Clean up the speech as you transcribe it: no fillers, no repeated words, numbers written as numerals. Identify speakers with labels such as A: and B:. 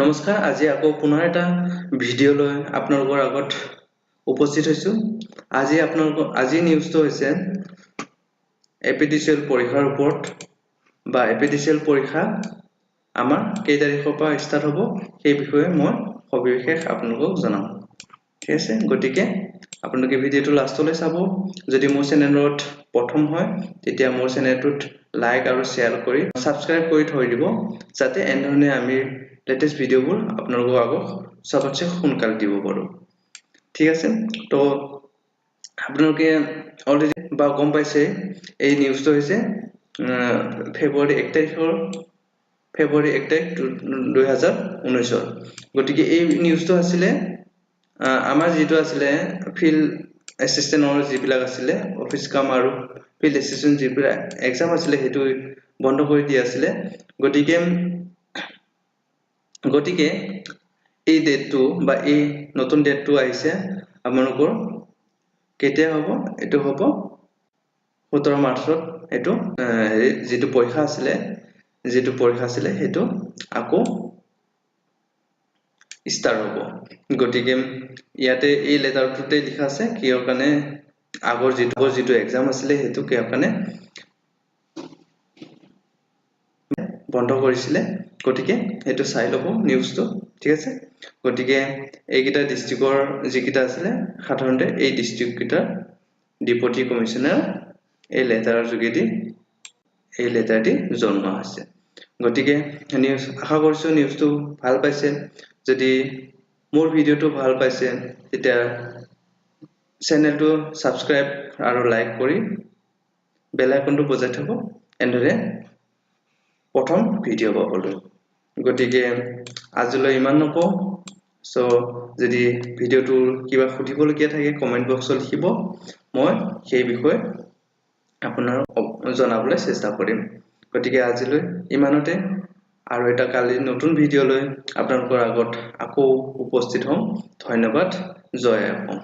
A: নমস্কাৰ আজি আকৌ পুনৰ এটা ভিডিও লৈ আপোনালোকৰ আগত উপস্থিত হৈছো আজি নিউজটো হৈছে APDCL পৰীক্ষাৰ ওপৰত বা APDCL পৰীক্ষা আমাৰ কেই তাৰিখৰ পৰা ষ্টাৰ্ট হ'ব সেই বিষয়ে মই সবিশেষ আপোনালোকক জনাম ঠিক আছে গতিকে আপোনালোকে ভিডিওটো লাষ্টলৈ চাব যদি মোৰ চেনেলত প্ৰথম হয় তেতিয়া মোৰ চেনেলটোত লাইক আৰু শেয়াৰ কৰি সাবস্ক্ৰাইব কৰি থৈ দিব যাতে এনেধৰণে আমি latest video bol apnalogo ago sabse sonkal dibo paru ঠিক আছে তো আপোনালোকে অলরেডি বা গম পাইছে এই নিউজটো হৈছে ফেব্ৰুৱাৰী 1 তাৰিখৰ ফেব্ৰুৱাৰী 1 তাৰিখ 2019 গতিকে এই নিউজটো আছিল আমাৰ যেটো আছিল ফিল্ড এসিস্টেন্টৰ যিবিলাক আছিল অফিস কাম আৰু ফিল্ড এসিস্টেন্ট যিবিলাক এক্সাম আছিল হেতু বন্ধ কৰি দিয়া আছিল গতিকে এই ডেটটো বা এই নতুন ডেটটো আহিছে আপোনালোকৰ কেতিয়া হ'ব এটো হ'ব 17 মাৰ্চত এটো যেটো পৰীক্ষা আছিল হেতু আকৌ ষ্টাৰ্ট হ'ব গতিকে ইয়াতে এই লেটাৰটোতে লিখা আছে কিয়ৰ কাৰণে আগৰ যেটো এক্সাম আছিল হেতু কিয়ৰ কাৰণে বন্ধ কৰিছিলে গতিকে এটো চাই লব নিউজটো ঠিক আছে গতিকে এইকিটা ডিস্ট্ৰিক্টৰ যিকিটা আছিল সাধাৰণতে এই ডিস্ট্ৰিক্ট কিটা ডিপুটি কমিশনাৰ এই লেটাৰৰ যোগেদি এই লেটাৰটি জনোৱা হৈছে গতিকে নিউজ আশা কৰিছো নিউজটো ভাল পাইছে যদি মোৰ ভিডিওটো ভাল পাইছে তেতিয়া চেনেলটো সাবস্ক্ৰাইব আৰু লাইক কৰি বেল আইকনটো বজাই থব এনেদৰে প্ৰথম ভিডিও পাবলৈ গতিকে আজিলৈ ইমান নকও সো যদি ভিডিওটো কিবা খুদিবলগীয়া থাকে কমেন্ট বক্সত লিখিব মই সেই বিষয়ে আপোনাৰ জনাবলৈ চেষ্টা কৰিম গতিকে আজিলৈ ইমানতে আৰু এটা কালি নতুন ভিডিও লৈ আপোনালোকৰ আগত আকৌ উপস্থিত হ'ম ধন্যবাদ জয় অসম